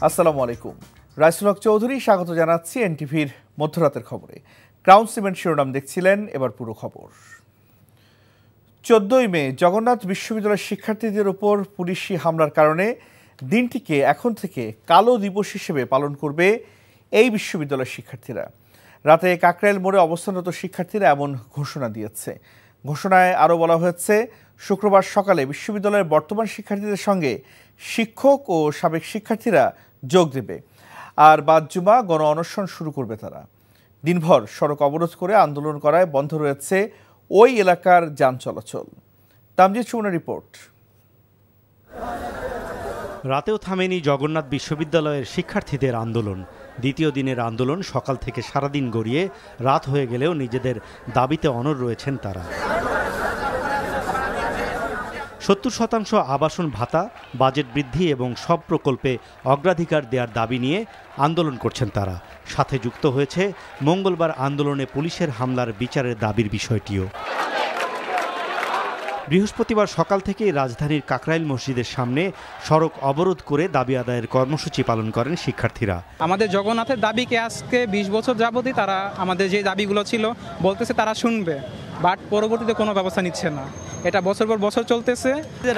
আসসালামু আলাইকুম। রাইসুল হক চৌধুরী স্বাগত জানাচ্ছি এনটিভির মধ্যরাতের খবরে। ক্রাউন সিমেন্ট শিরোনাম দেখছিলেন, এবার পুরো খবর। 14ই মে জগন্নাথ বিশ্ববিদ্যালয়ের শিক্ষার্থীদের উপর পুলিশি হামলার কারণে দিনটিকে এখন থেকে কালো দিবস হিসেবে পালন করবে এই বিশ্ববিদ্যালয়ের শিক্ষার্থীরা। রাতে কাকরাইল মোড়ে অবস্থানরত শিক্ষার্থীরা এমন ঘোষণা দিয়েছে। ঘোষণায় আরও বলা হয়েছে, শুক্রবার সকালে বিশ্ববিদ্যালয়ের বর্তমান শিক্ষার্থীদের সঙ্গে শিক্ষক ও সাবেক শিক্ষার্থীরা যোগ দেবে, আর বাদ জুমা গণ অনশন শুরু করবে তারা। দিনভর সড়ক অবরোধ করে আন্দোলন করায় বন্ধ রয়েছে ওই এলাকার যান চলাচল। তামজিদ সুমনের রিপোর্ট। রাতেও থামেনি জগন্নাথ বিশ্ববিদ্যালয়ের শিক্ষার্থীদের আন্দোলন। দ্বিতীয় দিনের আন্দোলন সকাল থেকে সারাদিন গড়িয়ে রাত হয়ে গেলেও নিজেদের দাবিতে অনড় রয়েছেন তারা। ৭০% আবাসন ভাতা, বাজেট বৃদ্ধি এবং সব প্রকল্পে অগ্রাধিকার দেওয়ার দাবি নিয়ে আন্দোলন করছেন তারা। সাথে যুক্ত হয়েছে মঙ্গলবার আন্দোলনে পুলিশের হামলার বিচারের দাবির বিষয়টিও। বৃহস্পতিবার সকাল থেকেই রাজধানীর কাকরাইল মসজিদের সামনে সড়ক অবরোধ করে দাবি আদায়ের কর্মসূচি পালন করেন শিক্ষার্থীরা। আমাদের জগন্নাথের দাবিকে আজকে 20 বছর যাবতই তারা আমাদের যে দাবিগুলো ছিল বলতেছে তারা শুনবে, বাট পরবর্তীতে কোনো ব্যবস্থা নিচ্ছে না। এটা বছর পর বছর চলতেছে।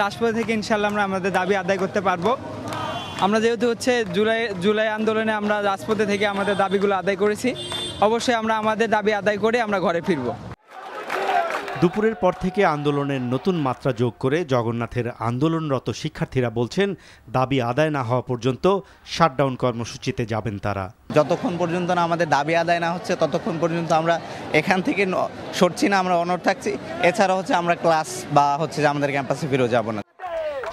রাজপথ থেকে ইনশাল্লাহ আমরা আমাদের দাবি আদায় করতে পারবো। আমরা যেহেতু জুলাই আন্দোলনে আমরা রাজপথে থেকে আমাদের দাবিগুলো আদায় করেছি, অবশ্যই আমরা আমাদের দাবি আদায় করে আমরা ঘরে ফিরবো। দুপুরের পর থেকে আন্দোলনের নতুন মাত্রা যোগ করে জগন্নাথের আন্দোলনরত শিক্ষার্থীরা বলছেন, দাবি আদায় না হওয়া পর্যন্ত শাটডাউন কর্মসূচিতে যাবেন তারা। যতক্ষণ পর্যন্ত না আমাদের দাবি আদায় না হচ্ছে ততক্ষণ পর্যন্ত আমরা এখান থেকে সরছি না, আমরা অনড় থাকছি। এছাড়া আমরা ক্লাস বা আমাদের ক্যাম্পাসে ফিরেও যাব না।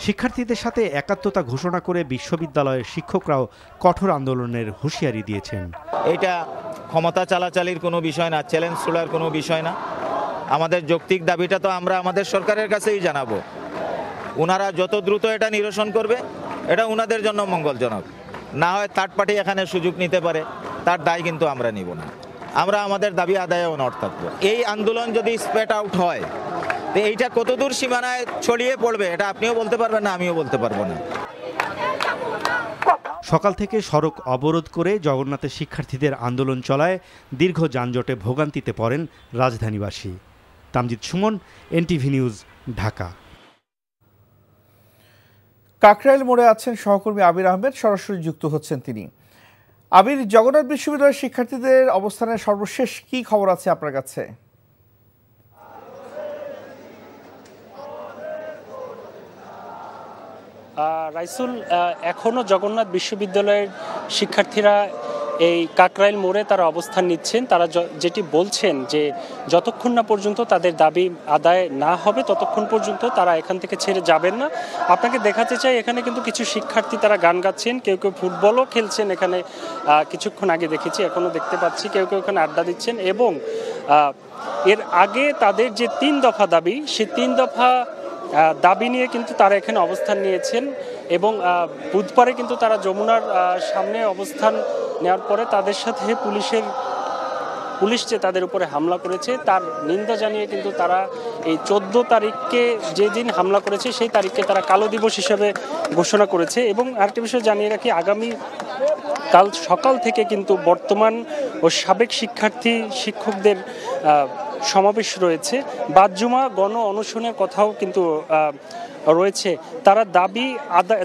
শিক্ষার্থীদের সাথে একাত্মতা ঘোষণা করে বিশ্ববিদ্যালয়ের শিক্ষকরাও কঠোর আন্দোলনের হুঁশিয়ারি দিয়েছেন। এটা ক্ষমতা চালাচালির কোনো বিষয় না, চ্যালেঞ্জ তোলার কোনো বিষয় না। আমাদের যৌক্তিক দাবিটা তো আমরা আমাদের সরকারের কাছেই জানাবো। ওনারা যত দ্রুত এটা নিরসন করবে, এটা ওনাদের জন্য মঙ্গলজনক। না হয় থার্ড পার্টি এখানে সুযোগ নিতে পারে, তার দায় কিন্তু আমরা নিব না। আমরা আমাদের দাবি আদায়ে অনড় থাকবো। এই আন্দোলন যদি স্প্রেড আউট হয়, তো এইটা কতদূর সীমানায় ছড়িয়ে পড়বে এটা আপনিও বলতে পারবেন না, আমিও বলতে পারবো না। সকাল থেকে সড়ক অবরোধ করে জগন্নাথের শিক্ষার্থীদের আন্দোলন চলায় দীর্ঘ যানজটে ভোগান্তিতে পড়েন রাজধানীবাসী। Tamjid Sumon, NTV news, Dhaka. কাকরাইল মোড়ে আছেন সহকর্মী আবির আহমেদ, সরাসরি যুক্ত হচ্ছেন তিনি। আবির, জগন্নাথ বিশ্ববিদ্যালয়ের শিক্ষার্থীদের অবস্থানের সর্বশেষ কি খবর আছে আপনার কাছে? রাইসুল, এখনও জগন্নাথ বিশ্ববিদ্যালয়ের শিক্ষার্থীরা এই কাকরাইল মোড়ে তারা অবস্থান নিচ্ছেন। তারা যেটি বলছেন যে যতক্ষণ না পর্যন্ত তাদের দাবি আদায় না হবে ততক্ষণ পর্যন্ত তারা এখান থেকে ছেড়ে যাবেন না। আপনাকে দেখাতে চাই, এখানে কিন্তু কিছু শিক্ষার্থী তারা গান গাচ্ছেন, কেউ কেউ ফুটবলও খেলছেন। এখানে কিছুক্ষণ আগে দেখেছি, এখনও দেখতে পাচ্ছি কেউ কেউ এখানে আড্ডা দিচ্ছেন। এবং এর আগে তাদের যে 3 দফা দাবি, সেই 3 দফা দাবি নিয়ে কিন্তু তারা এখানে অবস্থান নিয়েছেন। এবং বুধবারে কিন্তু তারা যমুনার সামনে অবস্থান নেওয়ার পরে তাদের সাথে পুলিশ যে তাদের উপরে হামলা করেছে তার নিন্দা জানিয়ে কিন্তু তারা এই 14 তারিখকে যেদিন হামলা করেছে সেই তারিখকে তারা কালো দিবস হিসেবে ঘোষণা করেছে। এবং আরেকটা বিষয় জানিয়ে রাখি, আগামী কাল সকাল থেকে কিন্তু বর্তমান ও সাবেক শিক্ষকদের সমাবেশ রয়েছে। বাদ জুমা গণ অনশনের কথাও কিন্তু রয়েছে।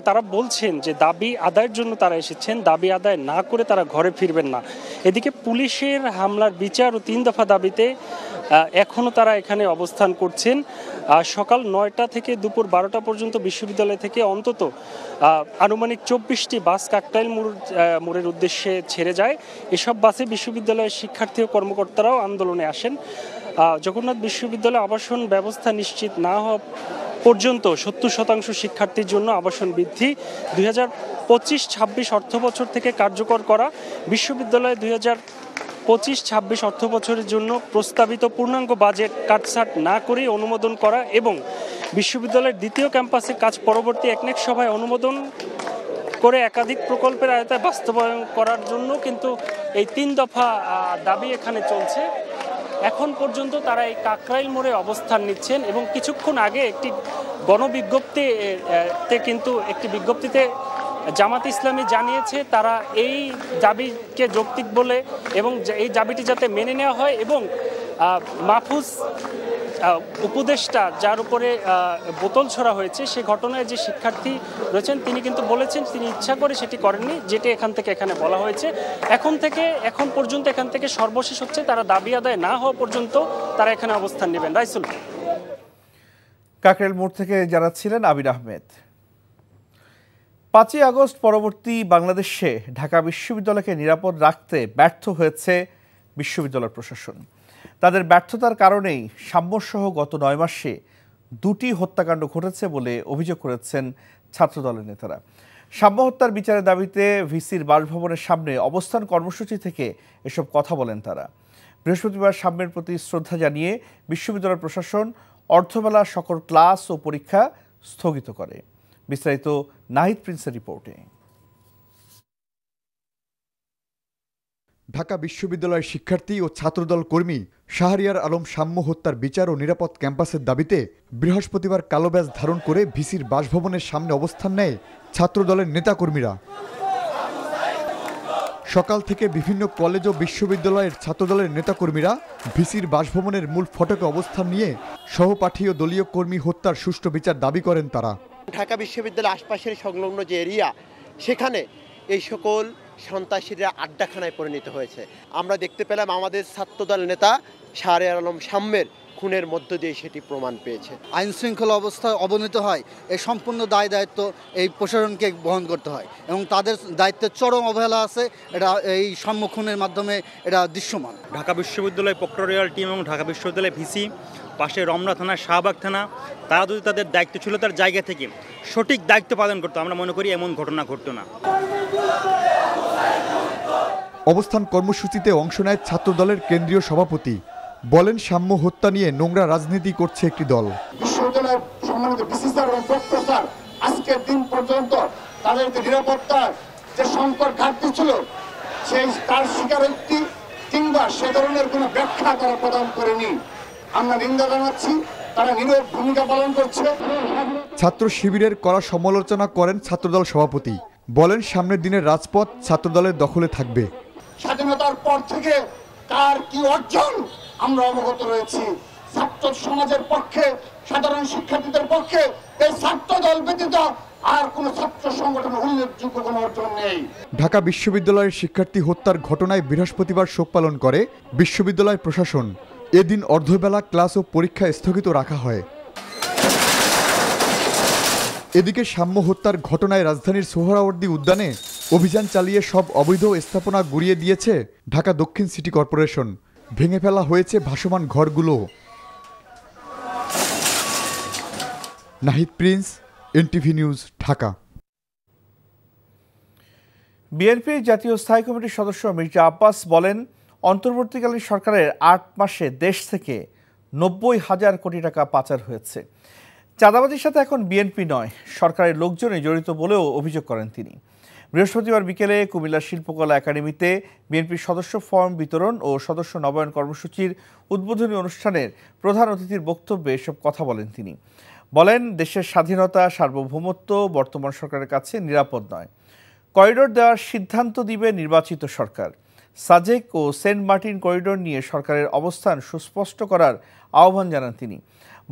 তারা বলছেন যে দাবি আদায়ের জন্য তারা এসেছেন, দাবি আদায় না করে তারা ঘরে ফিরবেন না। এদিকে পুলিশের হামলার বিচার ও 3 দফা দাবিতে এখনও তারা এখানে অবস্থান করছেন। সকাল 9টা থেকে দুপুর 12টা পর্যন্ত বিশ্ববিদ্যালয় থেকে অন্তত আনুমানিক 24টি বাস কাকরাইল মোড়ের উদ্দেশ্যে ছেড়ে যায়। এসব বাসে বিশ্ববিদ্যালয়ের শিক্ষার্থী ও কর্মকর্তারাও আন্দোলনে আসেন। জগন্নাথ বিশ্ববিদ্যালয়ে আবাসন ব্যবস্থা নিশ্চিত না হওয়া পর্যন্ত 70% শিক্ষার্থীর জন্য আবাসন বৃদ্ধি 2025-26 অর্থবছর থেকে কার্যকর করা, বিশ্ববিদ্যালয়ে 2025-26 অর্থবছরের জন্য প্রস্তাবিত পূর্ণাঙ্গ বাজেট কাটছাঁট না করেই অনুমোদন করা এবং বিশ্ববিদ্যালয়ের দ্বিতীয় ক্যাম্পাসে কাজ পরবর্তী একনেক সভায় অনুমোদন করে একাধিক প্রকল্পের আয়তায় বাস্তবায়ন করার জন্য কিন্তু এই 3 দফা দাবি এখানে চলছে। এখন পর্যন্ত তারা এই কাকরাইল মোড়ে অবস্থান নিচ্ছেন এবং কিছুক্ষণ আগে একটি গণবিজ্ঞপ্তিতে জামাত ইসলামী জানিয়েছে তারা এই দাবিকে যৌক্তিক বলে এবং এই দাবিটি যাতে মেনে নেওয়া হয় এবং মাহফুজ উপদেষ্টা যার উপরে বোতল ছোড়া হয়েছে সে ঘটনায় যে শিক্ষার্থী রয়েছেন তিনি কিন্তু বলেছেন তিনি ইচ্ছা করে সেটি করেননি, যেটি এখানে বলা হয়েছে। এখন পর্যন্ত এখান থেকে সর্বশেষ হচ্ছে তারা দাবি আদায় না হওয়া পর্যন্ত তারা এখানে অবস্থান নেবেন। রাইসুল। কাকরাইল মোড় থেকে জানাচ্ছিলেন আবির আহমেদ। 5ই আগস্ট পরবর্তী বাংলাদেশে ঢাকা বিশ্ববিদ্যালয়কে নিরাপদ রাখতে ব্যর্থ হয়েছে বিশ্ববিদ্যালয় প্রশাসন। তাদের ব্যর্থতার কারণেই সাম্যসহ গত 9 মাসে 2টি হত্যাকাণ্ড ঘটেছে বলে অভিযোগ করেছেন ছাত্রদলের নেতারা। সাম্য হত্যার বিচারের দাবিতে ভিসির বাসভবনের সামনে অবস্থান কর্মসূচি থেকে এসব কথা বলেন তারা। বৃহস্পতিবার সাম্যের প্রতি শ্রদ্ধা জানিয়ে বিশ্ববিদ্যালয় প্রশাসন অর্ধবেলা সকল ক্লাস ও পরীক্ষা স্থগিত করে। বিস্তারিত নাহিদ প্রিন্সের রিপোর্টে। ঢাকা বিশ্ববিদ্যালয়ের শিক্ষার্থী ও ছাত্রদল কর্মী শাহরিয়ার আলম সাম্য হত্যার বিচার ও নিরাপদ ক্যাম্পাসের দাবিতে বৃহস্পতিবার কালো ব্যাজ ধারণ করে ভিসির বাসভবনের সামনে অবস্থান নেয় ছাত্রদলের নেতাকর্মীরা। সকাল থেকে বিভিন্ন কলেজ ও বিশ্ববিদ্যালয়ের ছাত্রদলের নেতাকর্মীরা ভিসির বাসভবনের মূল ফটকে অবস্থান নিয়ে সহপাঠী ও দলীয় কর্মী হত্যার সুষ্ঠু বিচার দাবি করেন তারা। ঢাকা বিশ্ববিদ্যালয়ের আশপাশের সংলগ্ন যে এরিয়া, সেখানে এই সকল সন্ত্রাসীরা আড্ডাখানায় পরিণত হয়েছে। আমরা দেখতে পেলাম আমাদের ছাত্রদল নেতা শাহরিয়ার আলম সাম্যের খুনের মধ্য দিয়ে সেটি প্রমাণ পেয়েছে। আইন শৃঙ্খলা অবস্থা অবনতি হয়, এই সম্পূর্ণ দায় দায়িত্ব এই প্রশাসনকে বহন করতে হয় এবং তাদের দায়িত্বের চরম অবহেলা আছে, এটা এই সাম্য খুনের মাধ্যমে এটা দৃশ্যমান। ঢাকা বিশ্ববিদ্যালয় প্রক্টোরিয়াল টিম এবং ঢাকা বিশ্ববিদ্যালয় ভিসি, পাশে রমনা থানা, শাহবাগ থানা, তারা যদি তাদের দায়িত্বশীলতার জায়গা থেকে সঠিক দায়িত্ব পালন করতো, আমরা মনে করি এমন ঘটনা ঘটতো না। অবস্থান কর্মসূচিতে অংশ নেয় ছাত্রদলের কেন্দ্রীয় সভাপতি। বলেন, সাম্য হত্যা নিয়ে নোংরা রাজনীতি করছে একটি দল। বিশ্ববিদ্যালয়ের সম্মানিত ভিসি স্যার এবং প্রফেসর আজকের দিন পর্যন্ত তাদের যে নিরাপত্তার যে সংকট ঘাটতি ছিল, সেই তার স্বীকারোক্তি কিংবা সে ধরনের কোনো ব্যাখ্যা তারা প্রদান করেনি। আমরা নিন্দা জানাচ্ছি, তারা নীরব ভূমিকা পালন করছে। ছাত্র শিবিরের কড়া সমালোচনা করেন ছাত্রদল সভাপতি। বলেন, সামনের দিনের রাজপথ ছাত্রদলের দখলে থাকবে। স্বাধীনতার পর থেকে কার কি অর্জন আমরা অবগত রয়েছি। ছাত্র সমাজের পক্ষে, সাধারণ শিক্ষার্থীদের পক্ষে এই ছাত্রদল ব্যতীত আর কোন ছাত্র সংগঠন উল্লেখযোগ্য কোনো অর্জন নেই। ঢাকা বিশ্ববিদ্যালয়ের শিক্ষার্থী হত্যার ঘটনায় বৃহস্পতিবার শোক পালন করে বিশ্ববিদ্যালয় প্রশাসন। এদিন অর্ধবেলা ক্লাস ও পরীক্ষা স্থগিত রাখা হয়। এদিকে সাম্য হত্যার ঘটনায় রাজধানীর সোহরাওয়ার্দী উদ্যানে অভিযান চালিয়ে সব অবৈধ স্থাপনা গুড়িয়ে দিয়েছে ঢাকা দক্ষিণ সিটি কর্পোরেশন। ভেঙে ফেলা হয়েছে ভাসমান ঘরগুলো। Nahid Prince, NTV news, Dhaka. বিএনপির জাতীয় স্থায়ী কমিটির সদস্য মির্জা আব্বাস বলেন, অন্তর্বর্তীকালীন সরকারের 8 মাসে দেশ থেকে 90,000 কোটি টাকা পাচার হয়েছে। চাঁদাবাজির সাথে এখন বিএনপি নয়, সরকারের লোকজনই জড়িত বলেও অভিযোগ করেন তিনি। বৃহস্পতিবার বিকেলে কুমিল্লা শিল্পকলা একাডেমিতে বিএনপির সদস্য ফর্ম বিতরণ ও সদস্য নবায়ন কর্মসূচির উদ্বোধনী অনুষ্ঠানের প্রধান অতিথির বক্তব্যে এসব কথা বলেন তিনি। বলেন, দেশের স্বাধীনতা, সার্বভৌমত্ব বর্তমান সরকারের কাছে নিরাপদ নয়। করিডোর দেওয়ার সিদ্ধান্ত দিবে নির্বাচিত সরকার। সাজেক ও সেন্ট মার্টিন করিডোর নিয়ে সরকারের অবস্থান সুস্পষ্ট করার আহ্বান জানান তিনি।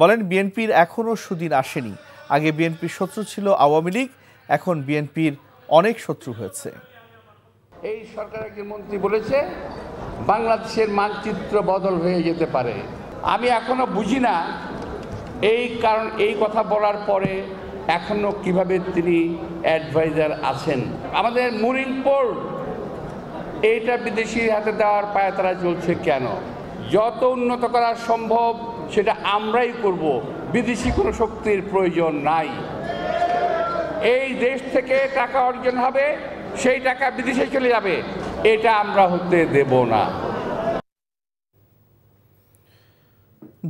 বলেন, বিএনপির এখনও সুদিন আসেনি। আগে বিএনপির শত্রু ছিল আওয়ামী লীগ, এখন বিএনপির অনেক শত্রু হয়েছে। এই সরকারের একজন মন্ত্রী বলেছে বাংলাদেশের মানচিত্র বদল হয়ে যেতে পারে। আমি এখনো বুঝি না এই কথা বলার পরে এখনো কিভাবে তিনি অ্যাডভাইজার আছেন। আমাদের মুরিং পোর্ট এইটা বিদেশির হাতে দেওয়ার পায়তারা চলছে কেন? যত উন্নত করা সম্ভব সেটা আমরাই করব, বিদেশি কোনো শক্তির প্রয়োজন নাই। এই দেশ থেকে টাকা অর্জন হবে, সেই টাকা বিদেশে চলে যাবে, এটা আমরা হতে দেব না।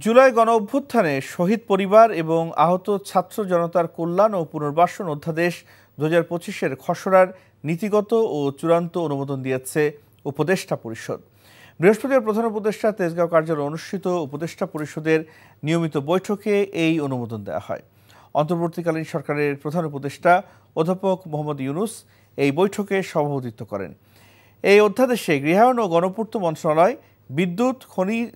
জুলাই গণ অভ্যুত্থানে শহীদ পরিবার এবং আহত ছাত্র জনতার কল্যাণ ও পুনর্বাসন অধ্যাদেশ 2025-এর খসড়ার নীতিগত ও চূড়ান্ত অনুমোদন দিয়েছে উপদেষ্টা পরিষদ। বৃহস্পতিবার প্রধান উপদেষ্টা তেজগাঁও কার্যালয়ে অনুষ্ঠিত উপদেষ্টা পরিষদের নিয়মিত বৈঠকে এই অনুমোদন দেওয়া হয়। অন্তর্বর্তীকালীন সরকারের প্রধান উপদেষ্টা অধ্যাপক মোহাম্মদ ইউনুস এই বৈঠকে সভাপতিত্ব করেন। এই অধ্যাদেশে গৃহায়ন ও গণপূর্ত মন্ত্রণালয়, বিদ্যুৎ,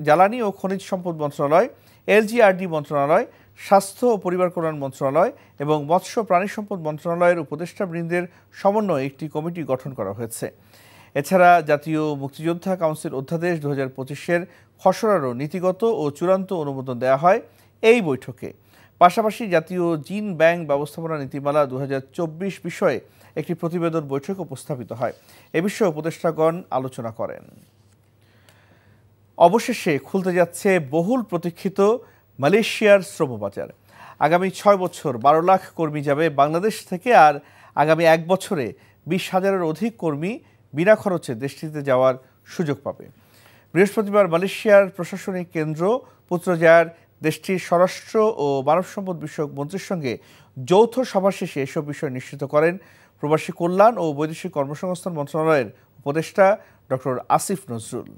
জ্বালানি ও খনিজ সম্পদ মন্ত্রণালয়, এলজিআরডি মন্ত্রণালয়, স্বাস্থ্য ও পরিবার কল্যাণ মন্ত্রণালয় এবং মৎস্য প্রাণী সম্পদ মন্ত্রণালয়ের উপদেষ্টাবৃন্দের সমন্বয়ে একটি কমিটি গঠন করা হয়েছে। এছাড়া জাতীয় মুক্তিযোদ্ধা কাউন্সিল অধ্যাদেশ 2025-এর খসড়ারও নীতিগত ও চূড়ান্ত অনুমোদন দেওয়া হয় এই বৈঠকে। পাশাপাশি জাতীয় জিন ব্যাংক ব্যবস্থাপনা নীতিমালা 2024 বিষয়ে একটি প্রতিবেদন বৈঠকে উপস্থাপিত হয়। এ বিষয়ে উপদেষ্টাগণ আলোচনা করেন। অবশেষে খুলতে যাচ্ছে বহুল প্রতীক্ষিত মালয়েশিয়ার শ্রমবাজার। আগামী 6 বছর 12 লাখ কর্মী যাবে বাংলাদেশ থেকে, আর আগামী 1 বছরে 20,000-এর অধিক কর্মী বিনা খরচে দেশটিতে যাওয়ার সুযোগ পাবে। বৃহস্পতিবার মালয়েশিয়ার প্রশাসনিক কেন্দ্র পুত্রজায়ার দেশটির স্বরাষ্ট্র ও মানব সম্পদ বিষয়ক মন্ত্রীর সঙ্গে যৌথ সভা শেষে এসব বিষয় নিশ্চিত করেন প্রবাসী কল্যাণ ও বৈদেশিক কর্মসংস্থান মন্ত্রণালয়ের উপদেষ্টা ডক্টর আসিফ নজরুল।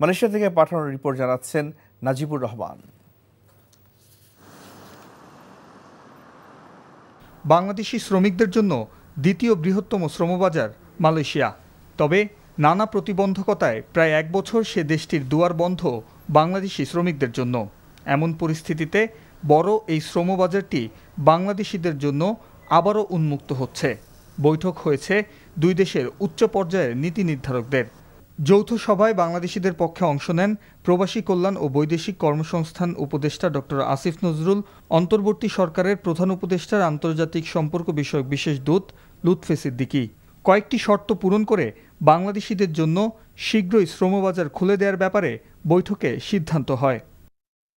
মালয়েশিয়া থেকে পাঠানো রিপোর্ট জানাচ্ছেন নাজিবুর রহমান। বাংলাদেশি শ্রমিকদের জন্য দ্বিতীয় বৃহত্তম শ্রমবাজার মালয়েশিয়া। তবে নানা প্রতিবন্ধকতায় প্রায় 1 বছর সে দেশটির দুয়ার বন্ধ বাংলাদেশি শ্রমিকদের জন্য। এমন পরিস্থিতিতে বড় এই শ্রমবাজারটি বাংলাদেশিদের জন্য আবারও উন্মুক্ত হচ্ছে। বৈঠক হয়েছে দুই দেশের উচ্চ পর্যায়ের নীতি নির্ধারকদের। যৌথ সভায় বাংলাদেশিদের পক্ষে অংশ নেন প্রবাসী কল্যাণ ও বৈদেশিক কর্মসংস্থান উপদেষ্টা ডক্টর আসিফ নজরুল, অন্তর্বর্তী সরকারের প্রধান উপদেষ্টার আন্তর্জাতিক সম্পর্ক বিষয়ক বিশেষ দূত লুৎফে সিদ্দিকী। কয়েকটি শর্ত পূরণ করে বাংলাদেশিদের জন্য শীঘ্রই শ্রমবাজার খুলে দেওয়ার ব্যাপারে বৈঠকে সিদ্ধান্ত হয়।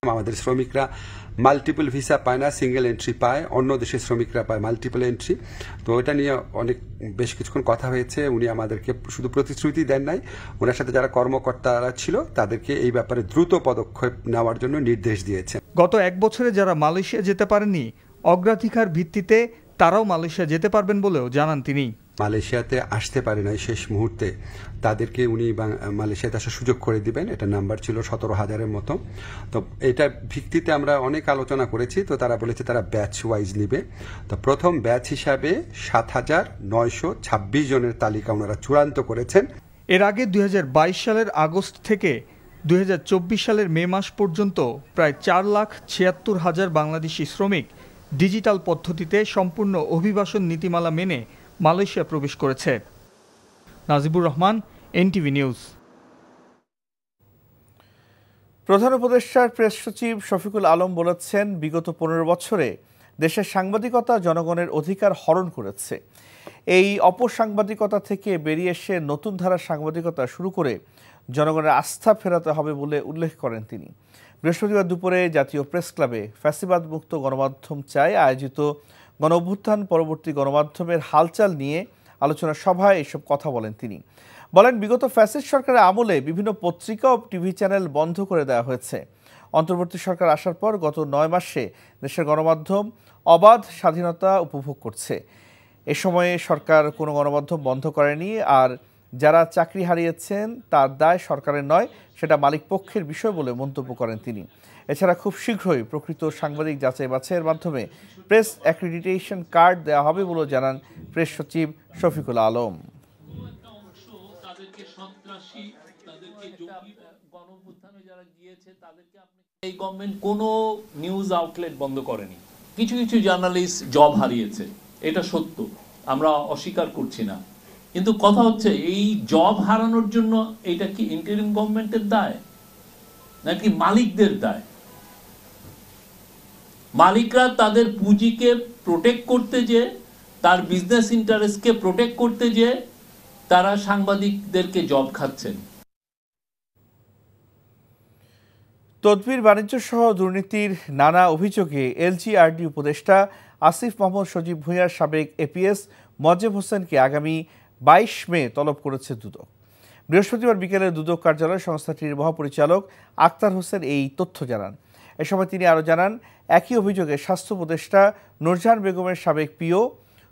আমাদের শ্রমিকরা মাল্টিপল ভিসা পায় না, সিঙ্গেল এন্ট্রি পায়, অন্য দেশের শ্রমিকরা পায় মাল্টিপল এন্ট্রি। তো এটা নিয়ে বেশ কিছুক্ষণ কথা হয়েছে। উনি আমাদেরকে শুধু প্রতিশ্রুতি দেন নাই, ওনার সাথে যারা কর্মকর্তারা ছিল তাদেরকে এই ব্যাপারে দ্রুত পদক্ষেপ নেওয়ার জন্য নির্দেশ দিয়েছেন। গত 1 বছরে যারা মালয়েশিয়া যেতে পারেননি, অগ্রাধিকার ভিত্তিতে তারাও মালয়েশিয়া যেতে পারবেন বলেও জানান তিনি। মালয়েশিয়াতে আসতে পারে নাই শেষ মুহূর্তে, তাদেরকে উনি মালয়েশিয়াতে আসার সুযোগ করে দিবেন। এটা নাম্বার ছিল 17,000-এর মতো। তো এটা ভিত্তিতে আমরা অনেক আলোচনা করেছি। তো তারা বলেছে তারা ব্যাচ ওয়াইজ নিবে। তো প্রথম ব্যাচ হিসাবে 7,926 জনের তালিকা ওনারা চূড়ান্ত করেছেন। এর আগে 2022 সালের আগস্ট থেকে 2024 সালের মে মাস পর্যন্ত প্রায় 4,76,000 বাংলাদেশি শ্রমিক ডিজিটাল পদ্ধতিতে সম্পূর্ণ অভিবাসন নীতিমালা মেনে মালয়েশিয়া প্রবেশ করেছে। Najibur Rahman, NTV news. প্রধান উপদেষ্টার প্রেস সচিব শফিকুল আলম বলেছেন, বিগত 15 বছরে দেশের সাংবাদিকতা জনগণের অধিকার হরণ করেছে। এই অপসাংবাদিকতা থেকে বেরিয়ে এসে নতুন ধারার সাংবাদিকতা শুরু করে জনগণের আস্থা ফেরাতে হবে বলে উল্লেখ করেন তিনি। বৃহস্পতিবার দুপুরে জাতীয় প্রেস ক্লাবে ফ্যাসিবাদ মুক্ত গণমাধ্যম চাই আয়োজিত গণ অভ্যুত্থান পরবর্তী গণমাধ্যমের হালচাল নিয়ে আলোচনা সভায় এসব কথা বলেন তিনি। বলেন, বিগত ফ্যাসিস্ট সরকারের আমলে বিভিন্ন পত্রিকা ও টিভি চ্যানেল বন্ধ করে দেওয়া হয়েছে। অন্তর্বর্তী সরকার আসার পর গত 9 মাসে দেশের গণমাধ্যম অবাধ স্বাধীনতা উপভোগ করছে। এ সময়ে সরকার কোনো গণমাধ্যম বন্ধ করেনি, আর যারা চাকরি হারিয়েছেন তার দায় সরকারের নয়, সেটা মালিক পক্ষের বিষয় বলে মন্তব্য করেন তিনি। এছাড়া খুব শীঘ্রই প্রকৃত সাংবাদিক যাচাই বাছাইয়ের মাধ্যমে প্রেস অ্যাক্রিডিটেশন কার্ড দেওয়া হবে বলে জানান প্রেস সচিব শফিকুল আলম। এই গভর্নমেন্ট কোনো নিউজ আউটলেট বন্ধ করেনি। কিছু কিছু জার্নালিস্ট জব হারিয়েছে, এটা সত্য, আমরা অস্বীকার করছি না। কিন্তু কথা হচ্ছে, এই জব হারানোর জন্য এটা কি ইন্টারিম গভর্নমেন্টের দায় নাকি মালিকদের দায়? মালিকরা তাদের পুঁজিকে প্রোটেক্ট করতে যে, তার বিজনেস ইন্টারেস্টকে প্রোটেক্ট করতে যে তারা সাংবাদিকদেরকে জব খাচ্ছেন। তদবির বাণিজ্য সহ দুর্নীতির নানা অভিযোগে এলজিআরডি উপদেষ্টা আসিফ মোহাম্মদ সজীব ভূঁইয়ার সাবেক এপিএস মজেব হোসেনকে আগামী 22 মে তলব করেছে দুদক। বৃহস্পতিবার বিকেলে দুদক কার্যালয় সংস্থাটির মহাপরিচালক আক্তার হোসেন এই তথ্য জানান। এ সময় তিনি আরও জানান, একই অভিযোগে স্বাস্থ্য উপদেষ্টা নূরজাহান বেগমের সাবেক পিও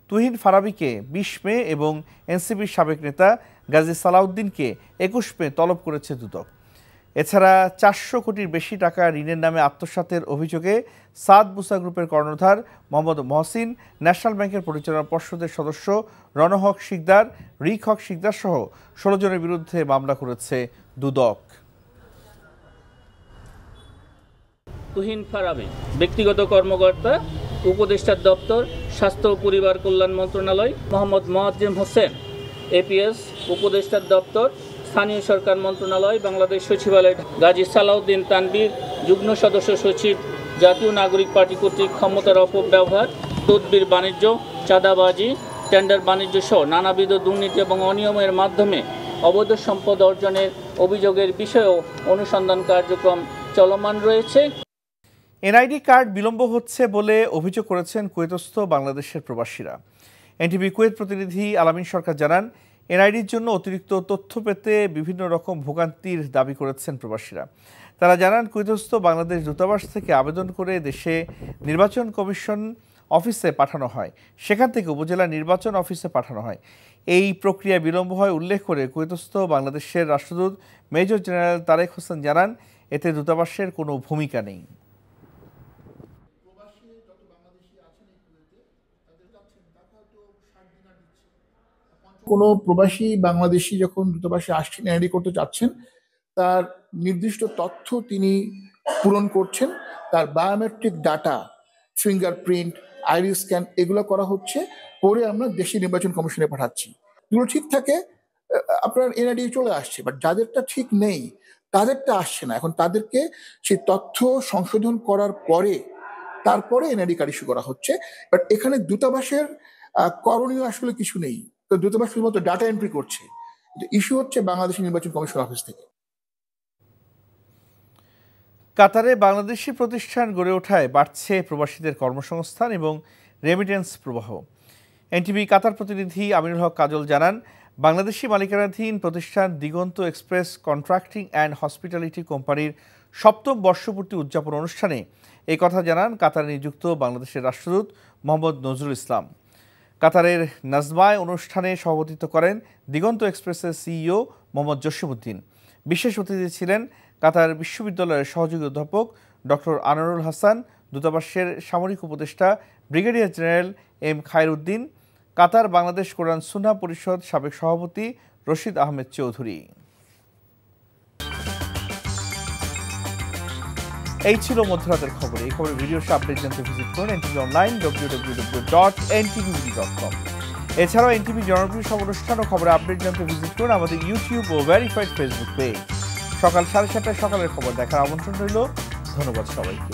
তুহিন ফারাবিকে 20 মে এবং এনসিপির সাবেক নেতা গাজী সালাউদ্দিনকে 21 মে তলব করেছে দুদক। এছাড়া 400 কোটির বেশি টাকা ঋণের নামে আত্মসাতের অভিযোগে সাদ বুসা গ্রুপের কর্ণধার মোহাম্মদ মহসিন, ন্যাশনাল ব্যাংকের পরিচালনা পর্ষদের সদস্য রণহক শিকদার, রিক হক শিকদার সহ 16 জনের বিরুদ্ধে মামলা করেছে দুদক। তুহিন ফারাবি ব্যক্তিগত কর্মকর্তা, উপদেষ্টার দপ্তর, স্বাস্থ্য ও পরিবার কল্যাণ মন্ত্রণালয়। মোহাম্মদ মোয়াজ্জেম হোসেন এপিএস, উপদেষ্টার দপ্তর, স্থানীয় সরকার মন্ত্রণালয়, বাংলাদেশ সচিবালয়। গাজী সালাউদ্দিন তানবীর, যুগ্ম সদস্য সচিব, জাতীয় নাগরিক পার্টি কর্তৃক ক্ষমতার অপব্যবহার, তদবির বাণিজ্য, চাঁদাবাজি, টেন্ডার বাণিজ্য সহ নানাবিধ দুর্নীতি এবং অনিয়মের মাধ্যমে অবৈধ সম্পদ অর্জনের অভিযোগের বিষয়েও অনুসন্ধান কার্যক্রম চলমান রয়েছে। এনআইডি কার্ড বিলম্ব হচ্ছে বলে অভিযোগ করেছেন কুয়েতস্থ বাংলাদেশের প্রবাসীরা। এনটিভি কুয়েত প্রতিনিধি আলামিন সরকার জানান, এনআইডির জন্য অতিরিক্ত তথ্য পেতে বিভিন্ন রকম ভোগান্তির দাবি করেছেন প্রবাসীরা। তারা জানান, কুয়েতস্থ বাংলাদেশ দূতাবাস থেকে আবেদন করে দেশে নির্বাচন কমিশন অফিসে পাঠানো হয়, সেখান থেকে উপজেলা নির্বাচন অফিসে পাঠানো হয়। এই প্রক্রিয়া বিলম্ব হয় উল্লেখ করে কুয়েতস্থ বাংলাদেশের রাষ্ট্রদূত মেজর জেনারেল তারেক হোসেন জানান, এতে দূতাবাসের কোনো ভূমিকা নেই। কোনো প্রবাসী বাংলাদেশি যখন দূতাবাসে আসছেন, এনআইডি করতে চাচ্ছেন, তার নির্দিষ্ট তথ্য তিনি পূরণ করছেন, তার biometric data, fingerprint, iris scan এগুলো করা হচ্ছে, করে আমরা দেশি নির্বাচন কমিশনে পাঠাচ্ছি। এগুলো ঠিক থাকে, আপনার এনআইডি চলে আসছে, বাট যাদেরটা ঠিক নেই তাদেরটা আসছে না। এখন তাদেরকে সেই তথ্য সংশোধন করার পরে তারপরে এনআইডি কার্ড ইস্যু করা হচ্ছে। বাট এখানে দূতাবাসের করণীয় আসলে কিছু নেই, তো দূতাবাস শুধুমাত্র ডাটা এন্ট্রি করছে, ইস্যু হচ্ছে বাংলাদেশ নির্বাচন কমিশন অফিস থেকে। কাতারে বাংলাদেশি প্রতিষ্ঠান গড়ে ওঠায় বাড়ছে প্রবাসীদের কর্মসংস্থান এবং রেমিটেন্স প্রবাহ। এনটিভি কাতার প্রতিনিধি আমিনুল হক কাজল জানান, বাংলাদেশি মালিকানাধীন প্রতিষ্ঠান দিগন্ত এক্সপ্রেস কন্ট্রাক্টিং অ্যান্ড হসপিটালিটি কোম্পানির 7ম বর্ষপূর্তি উদযাপন অনুষ্ঠানে এই কথা জানান কাতারে নিযুক্ত বাংলাদেশের রাষ্ট্রদূত মোহাম্মদ নজরুল ইসলাম। কাতারের নাজমায় অনুষ্ঠানে সভাপতিত্ব করেন দিগন্ত এক্সপ্রেসের সিইও মোহাম্মদ জসিমউদ্দিন। বিশেষ অতিথি ছিলেন কাতার বিশ্ববিদ্যালয়ের সহযোগী অধ্যাপক ডক্টর আনোয়ারুল হাসান, দূতাবাসের সামরিক উপদেষ্টা ব্রিগেডিয়ার জেনারেল এম খায়রউদ্দিন, কাতার বাংলাদেশ কোরআন সুন্নাহ পরিষদ সাবেক সভাপতি রশিদ আহমেদ চৌধুরী। এই ছিল মধ্যরাতের খবর। এই খবরের ভিডিও আপডেট জানতে ভিজিট করুন এনটিভি অনলাইন www.ntv.com। এছাড়াও এনটিভি জনপ্রিয় সব অনুষ্ঠান ও খবরের আপডেট জানতে ভিজিট করুন আমাদের ইউটিউব ও ভেরিফাইড ফেসবুক পেজ। সকাল 7:30টায় সকালের খবর দেখার আমন্ত্রণ রইল। ধন্যবাদ সবাইকে।